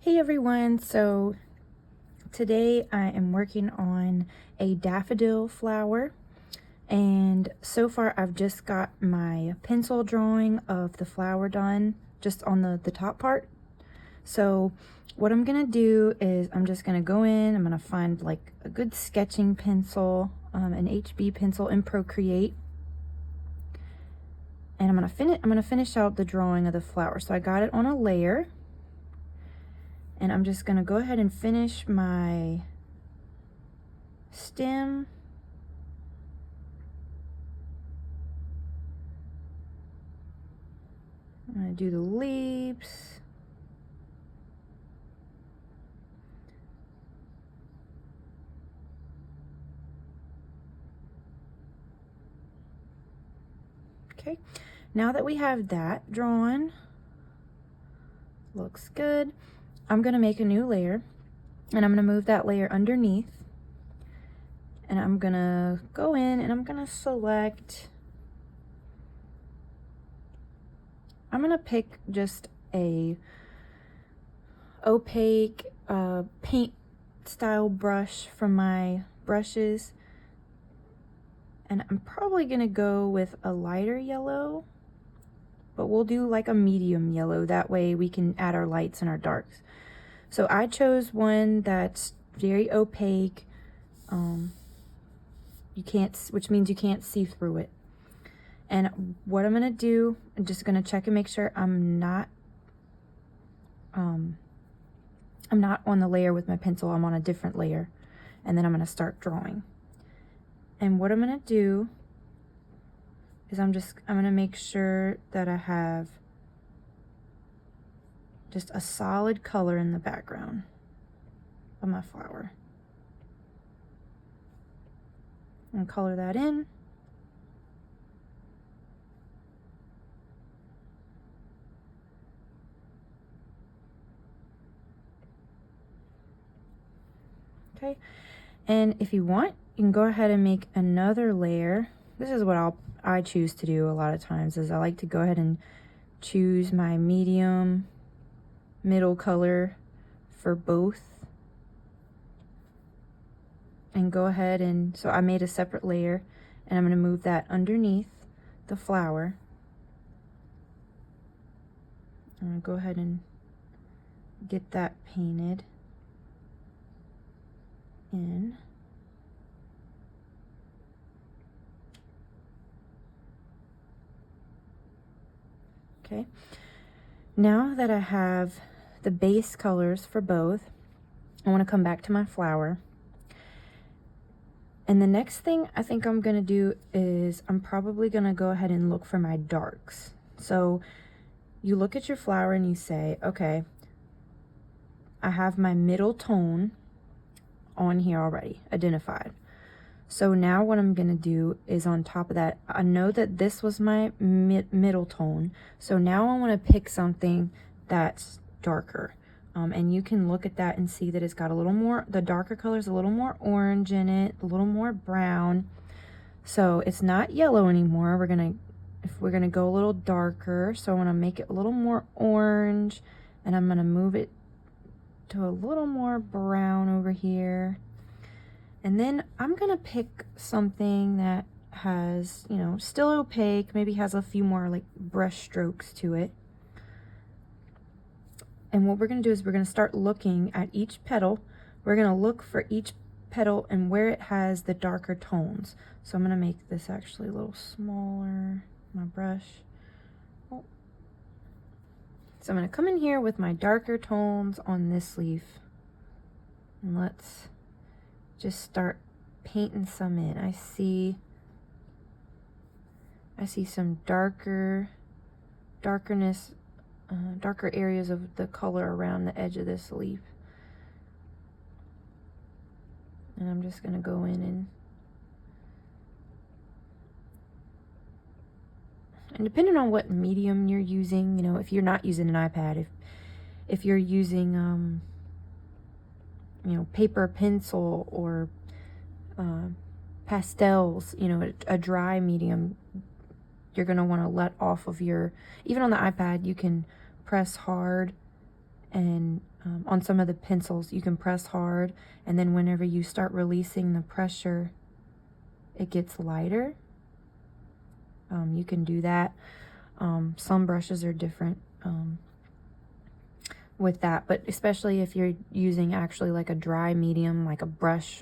Hey everyone, so today I am working on a daffodil flower, and so far I've just got my pencil drawing of the flower done just on the top part. So what I'm gonna do is I'm just gonna go in, I'm gonna find like a good sketching pencil, an HB pencil in Procreate, and I'm gonna finish out the drawing of the flower. So I got it on a layer, and I'm just gonna go ahead and finish my stem. I'm gonna do the leaves. Okay, now that we have that drawn, looks good, I'm gonna make a new layer, and I'm gonna move that layer underneath, and I'm gonna go in and I'm gonna select, I'm gonna pick just a opaque paint style brush from my brushes, and I'm probably gonna go with a lighter yellow, but we'll do like a medium yellow, that way we can add our lights and our darks. So I chose one that's very opaque, which means you can't see through it. And what I'm gonna do, I'm just gonna check and make sure I'm not on the layer with my pencil, I'm on a different layer, and then I'm gonna start drawing. And what I'm gonna do is I'm gonna make sure that I have just a solid color in the background of my flower. And color that in. Okay, and if you want, you can go ahead and make another layer. This is what I choose to do a lot of times, is I like to go ahead and choose my medium middle color for both, and go ahead and, so I made a separate layer, and I'm going to move that underneath the flower. I'm going to go ahead and get that painted in. Okay, now that I have the base colors for both, I want to come back to my flower. And the next thing I think I'm going to do is I'm probably going to go ahead and look for my darks. So you look at your flower and you say, okay, I have my middle tone on here already identified. So now what I'm gonna do is, on top of that, I know that this was my middle tone, so now I want to pick something that's darker, and you can look at that and see that it's got a little more, the darker color's a little more orange in it, a little more brown. So it's not yellow anymore. We're gonna go a little darker, so I want to make it a little more orange, and I'm gonna move it to a little more brown over here. And then I'm gonna pick something that has, you know, still opaque, maybe has a few more like brush strokes to it. And what we're gonna do is we're gonna start looking at each petal. We're gonna look for each petal and where it has the darker tones. So I'm gonna make this actually a little smaller, my brush. Oh. So I'm gonna come in here with my darker tones on this leaf, and let's just start painting some in. I see some darker areas of the color around the edge of this leaf. And I'm just gonna go in and depending on what medium you're using, you know, if you're not using an iPad, if you're using you know, paper, pencil, or pastels, you know, a dry medium, you're going to want to let off of your, even on the iPad, you can press hard and on some of the pencils, you can press hard, and then whenever you start releasing the pressure, it gets lighter. You can do that. Some brushes are different with that, but especially if you're using actually like a dry medium, like a brush,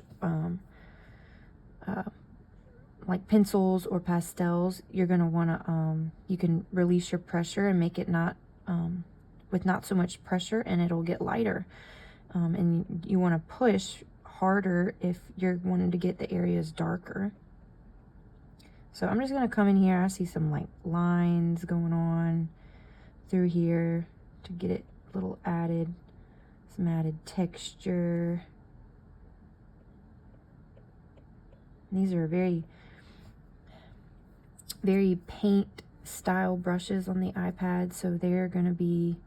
like pencils or pastels, you're gonna wanna, you can release your pressure and make it not, with not so much pressure, and it'll get lighter. And you wanna push harder if you're wanting to get the areas darker. So I'm just gonna come in here. I see some like lines going on through here to get it a little added, some added texture. And these are very paint style brushes on the iPad, so they're gonna be,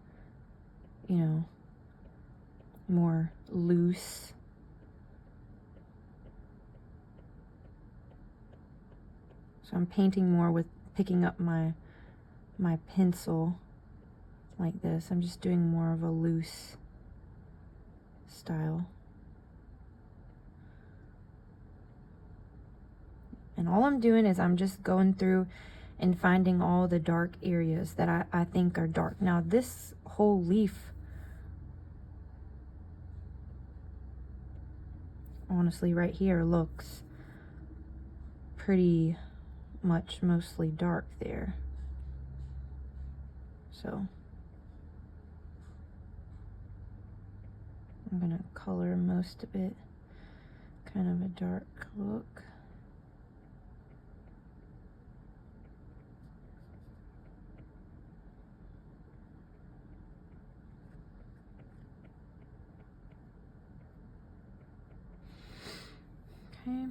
you know, more loose. So I'm painting more with picking up my pencil like this. I'm just doing more of a loose style. And all I'm doing is I'm just going through and finding all the dark areas that I think are dark. Now this whole leaf, honestly, right here looks pretty much mostly dark there. So I'm gonna color most of it kind of a dark look. Okay.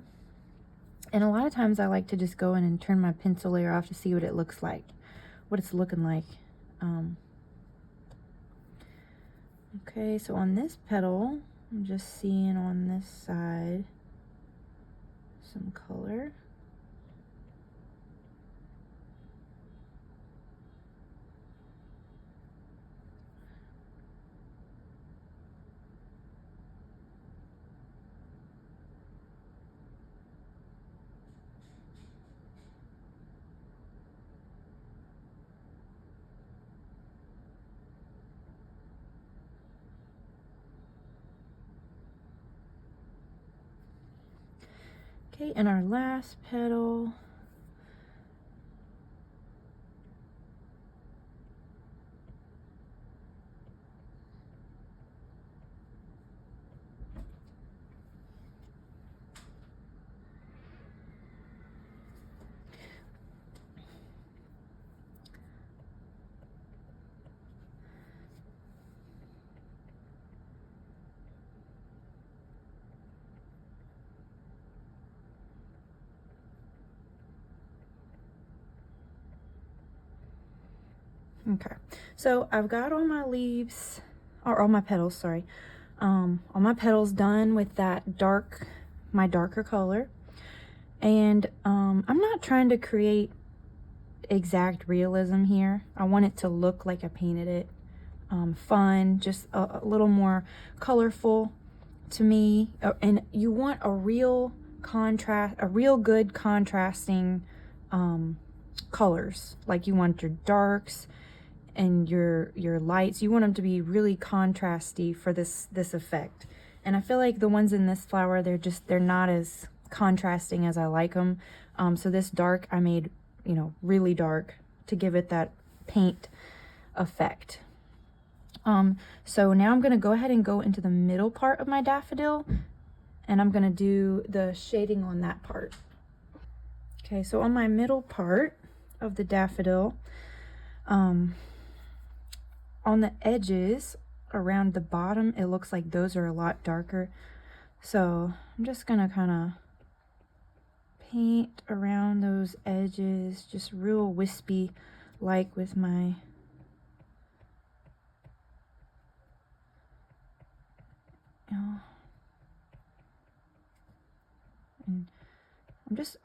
And a lot of times I like to just go in and turn my pencil layer off to see what it looks like, what it's looking like. Okay, so on this petal, I'm just seeing on this side some color. Okay, and our last petal. Okay, so I've got all my leaves, or all my petals, sorry. All my petals done with that dark, my darker color. And I'm not trying to create exact realism here. I want it to look like I painted it. Fun, just a little more colorful to me. And you want a real contrast, a real good contrasting colors. Like you want your darks and your lights, you want them to be really contrasty for this effect. And I feel like the ones in this flower, they're not as contrasting as I like them. So this dark I made, you know, really dark to give it that paint effect. So now I'm going to go ahead and go into the middle part of my daffodil, and I'm going to do the shading on that part. Okay, so on my middle part of the daffodil, on the edges around the bottom, it looks like those are a lot darker. So I'm just going to kind of paint around those edges, just real wispy like with my and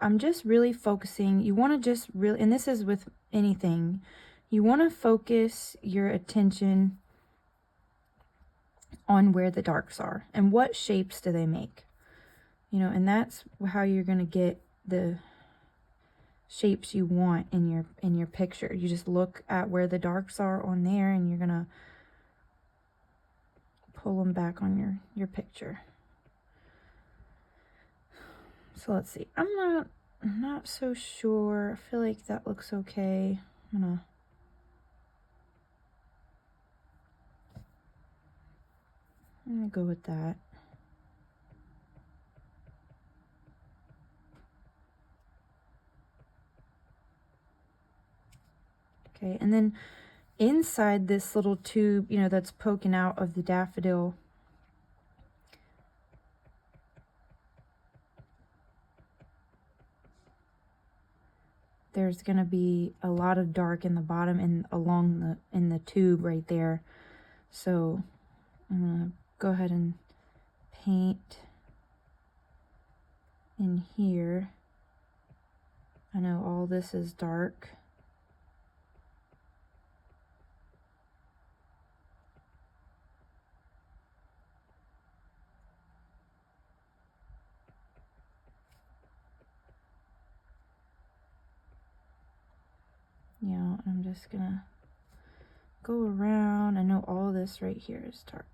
I'm just really focusing. You want to just really, and this is with anything, you want to focus your attention on where the darks are and what shapes do they make. You know, and that's how you're going to get the shapes you want in your picture. You just look at where the darks are on there and you're going to pull them back on your picture. So let's see. I'm not so sure. I feel like that looks okay. I'm gonna go with that. Okay, and then inside this little tube, you know, that's poking out of the daffodil, there's going to be a lot of dark in the bottom and along in the tube right there. So I'm going to go ahead and paint in here. I know all this is dark. Yeah, I'm just gonna go around. I know all this right here is dark.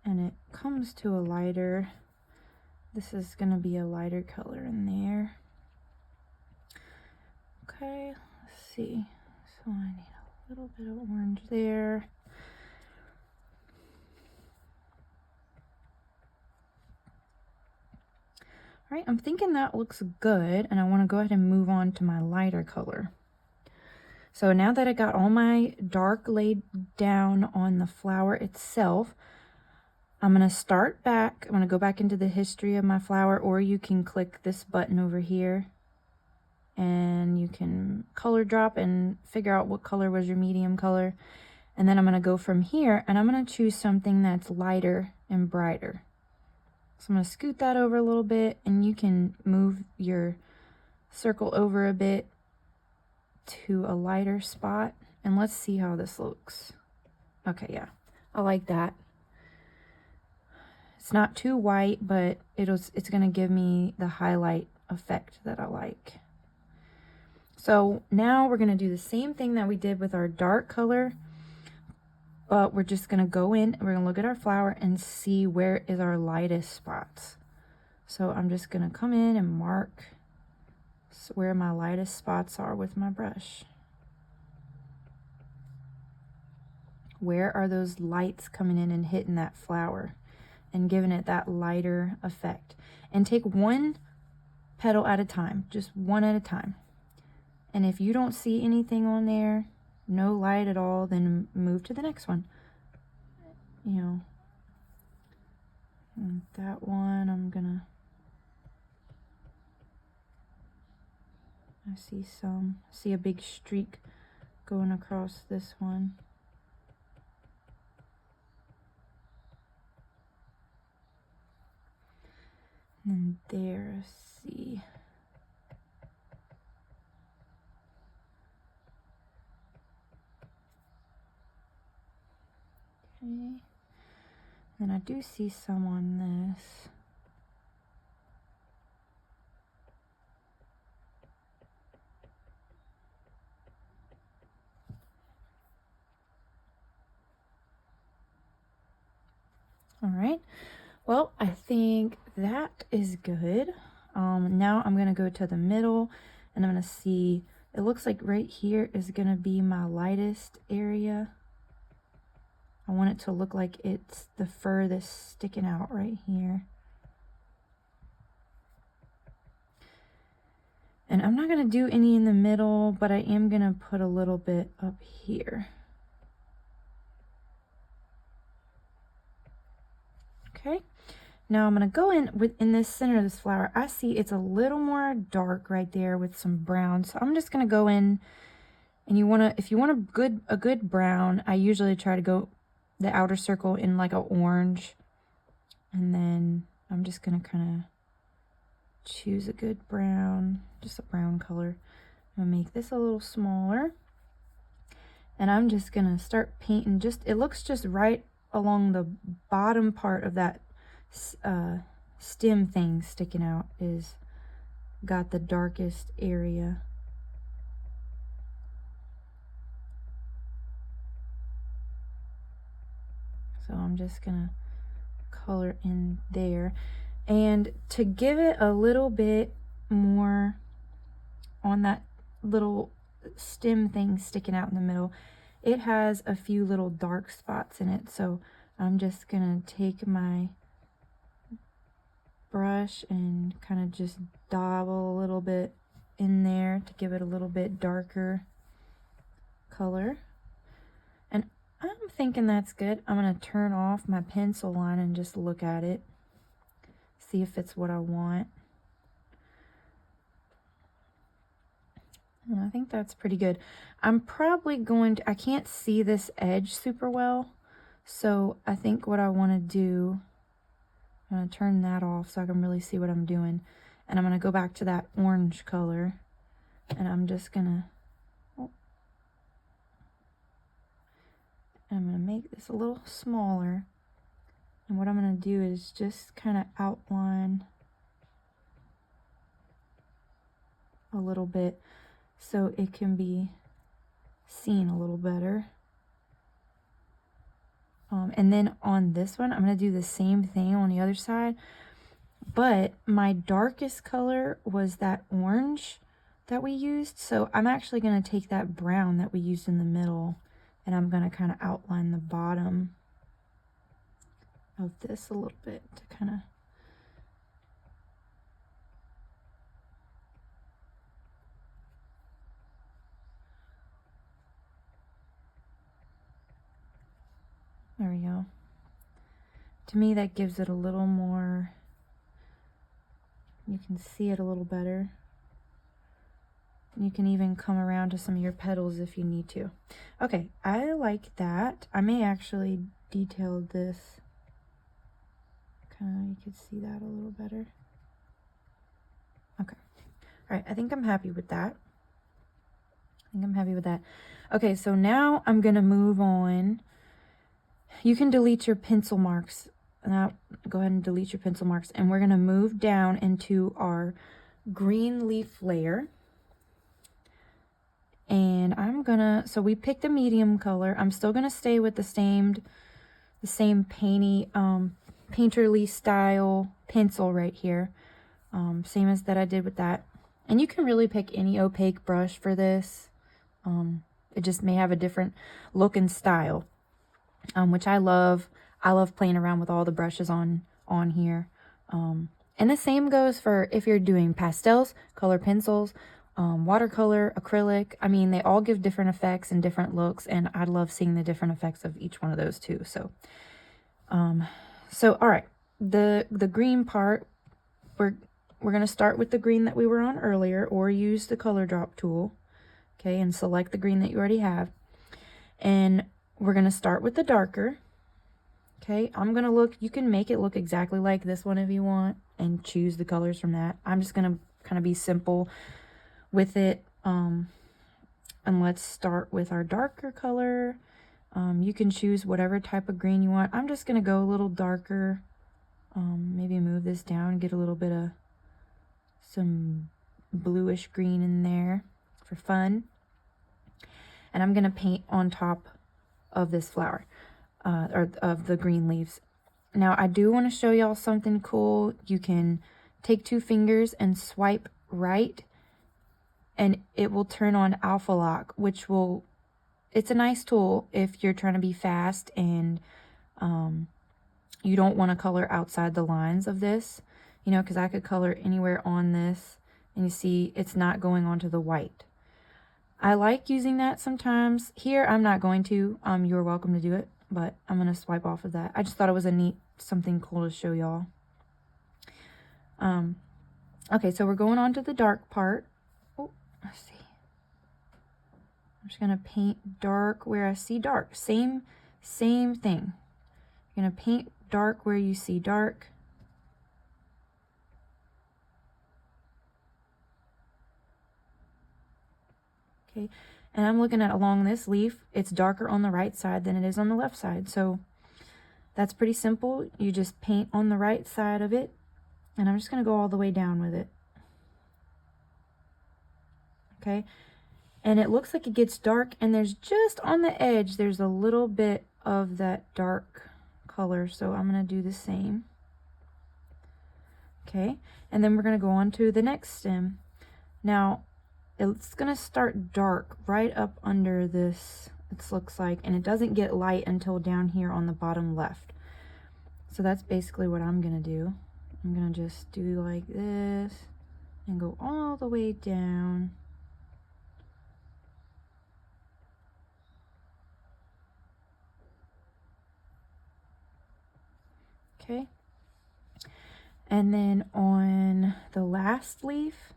And it comes to a lighter, this is gonna be a lighter color in there. Okay, let's see. So I need a little bit of orange there. All right, I'm thinking that looks good, and I want to go ahead and move on to my lighter color. So now that I got all my dark laid down on the flower itself, I'm going to start back. I'm going to go back into the history of my flower, or you can click this button over here and you can color drop and figure out what color was your medium color. And then I'm going to go from here and I'm going to choose something that's lighter and brighter. So I'm going to scoot that over a little bit, and you can move your circle over a bit to a lighter spot. And let's see how this looks. Okay, yeah, I like that. It's not too white, but it's going to give me the highlight effect that I like. So now we're going to do the same thing that we did with our dark color, but we're just going to go in and we're going to look at our flower and see where is our lightest spots. So I'm just going to come in and mark where my lightest spots are with my brush. Where are those lights coming in and hitting that flower and giving it that lighter effect? And take one petal at a time, just one at a time. And if you don't see anything on there, no light at all, then move to the next one. You know, and that one I see a big streak going across this one. And there, let's see. Okay. And I do see some on this. All right. Well, I think that is good. Now I'm going to go to the middle and I'm going to see, it looks like right here is going to be my lightest area. I want it to look like it's the furthest sticking out right here. And I'm not going to do any in the middle, but I am going to put a little bit up here. Okay. Now I'm going to go in this center of this flower. I see it's a little more dark right there with some brown. So I'm just going to go in, and if you want a good brown, I usually try to go the outer circle in like an orange. And then I'm just going to kind of choose a good brown just a brown color. I'm gonna make this a little smaller. And I'm just gonna start painting, it looks just right along the bottom part of that stem thing sticking out is got the darkest area. So I'm just gonna color in there. And to give it a little bit more on that little stem thing sticking out in the middle, it has a few little dark spots in it. So I'm just gonna take my brush and kind of just dabble a little bit in there to give it a little bit darker color. And I'm thinking that's good. I'm gonna turn off my pencil line and just look at it, see if it's what I want. And I think that's pretty good. I'm probably going to, I can't see this edge super well, so I think what I want to do, I'm going to turn that off so I can really see what I'm doing. And I'm going to go back to that orange color, and I'm just going to, I'm going to make this a little smaller. And what I'm going to do is just kind of outline a little bit so it can be seen a little better. And then on this one, I'm going to do the same thing on the other side. But my darkest color was that orange that we used. So I'm actually going to take that brown that we used in the middle, and I'm going to kind of outline the bottom of this a little bit to kind of there we go. To me, that gives it a little more, you can see it a little better. You can even come around to some of your petals if you need to. Okay, I like that. I may actually detail this. Kind of, you can see that a little better. Okay. All right, I think I'm happy with that. Okay, so now I'm going to move on. You can delete your pencil marks. Now, go ahead and delete your pencil marks. And we're going to move down into our green leaf layer. And I'm going to, so we picked a medium color. I'm still going to stay with the same painterly style pencil right here. Same as that I did with that. And you can really pick any opaque brush for this. It just may have a different look and style. Which I love. I love playing around with all the brushes on here. And the same goes for if you're doing pastels, color pencils, watercolor, acrylic. I mean, they all give different effects and different looks, and I love seeing the different effects of each one of those too. So, all right, the green part, we're gonna start with the green that we were on earlier, or use the color drop tool, okay, and select the green that you already have, and we're going to start with the darker. Okay, I'm going to look, you can make it look exactly like this one if you want and choose the colors from that. I'm just going to kind of be simple with it. And let's start with our darker color. You can choose whatever type of green you want. I'm just going to go a little darker. Maybe move this down, get a little bit of some bluish green in there for fun. And I'm going to paint on top of this flower, or of the green leaves. Now I do want to show y'all something cool. You can take 2 fingers and swipe right, and it will turn on alpha lock, which will, it's a nice tool if you're trying to be fast and you don't want to color outside the lines of this, you know, because I could color anywhere on this, and you see it's not going onto the white. I like using that sometimes. Here, I'm not going to. You're welcome to do it, but I'm going to swipe off of that. I just thought it was a neat, something cool to show y'all. Okay, so we're going on to the dark part. Oh, let's see. I'm just going to paint dark where I see dark. Same thing. You're going to paint dark where you see dark. Okay, and I'm looking at along this leaf, it's darker on the right side than it is on the left side. So that's pretty simple. You just paint on the right side of it, and I'm just gonna go all the way down with it. Okay, and it looks like it gets dark, and there's just on the edge, there's a little bit of that dark color. So I'm gonna do the same. Okay, and then we're gonna go on to the next stem. Now, it's gonna start dark right up under this, it looks like, and it doesn't get light until down here on the bottom left. So that's basically what I'm gonna do. I'm gonna just do like this and go all the way down. Okay. And then on the last leaf,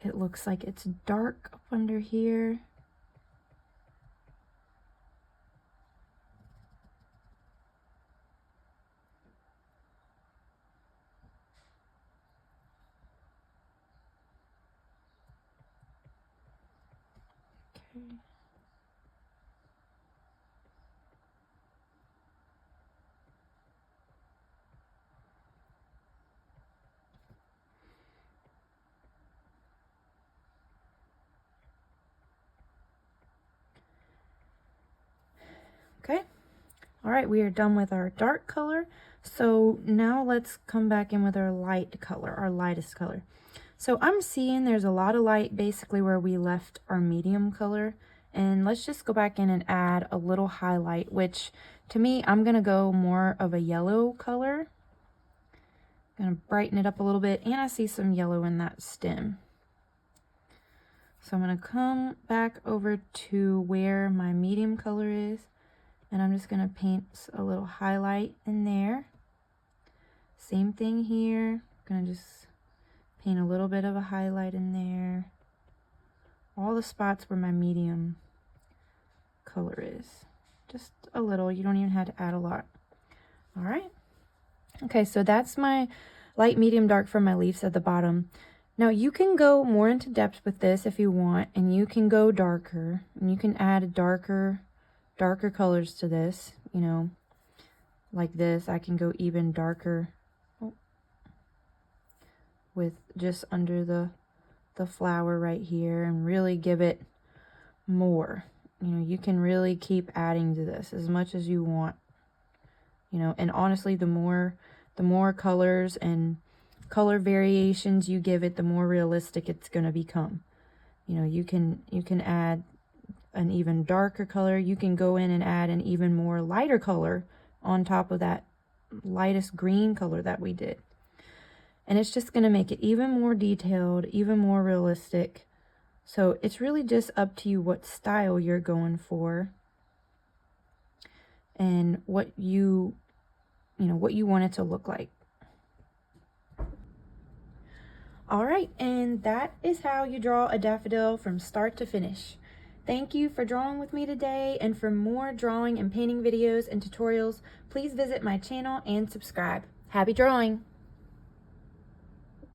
it looks like it's dark up under here. Okay. Okay. All right, we are done with our dark color. So now let's come back in with our light color, our lightest color. So I'm seeing there's a lot of light basically where we left our medium color. And let's just go back in and add a little highlight, which to me, I'm gonna go more of a yellow color. I'm gonna brighten it up a little bit, and I see some yellow in that stem. So I'm gonna come back over to where my medium color is, and I'm just gonna paint a little highlight in there. Same thing here. I'm gonna just paint a little bit of a highlight in there. All the spots where my medium color is. Just a little, you don't even have to add a lot. All right. Okay, so that's my light, medium, dark for my leaves at the bottom. Now you can go more into depth with this if you want, and you can go darker, and you can add darker colors to this, you know, like this. I can go even darker with just under the flower right here and really give it more. You know, you can really keep adding to this as much as you want, you know, and honestly, the more colors and color variations you give it, the more realistic it's going to become. You know, you can add an even darker color. You can go in and add an even more lighter color on top of that lightest green color that we did. And it's just going to make it even more detailed, even more realistic. So it's really just up to you what style you're going for and what you want it to look like. All right, and that is how you draw a daffodil from start to finish. Thank you for drawing with me today, and for more drawing and painting videos and tutorials, please visit my channel and subscribe. Happy drawing!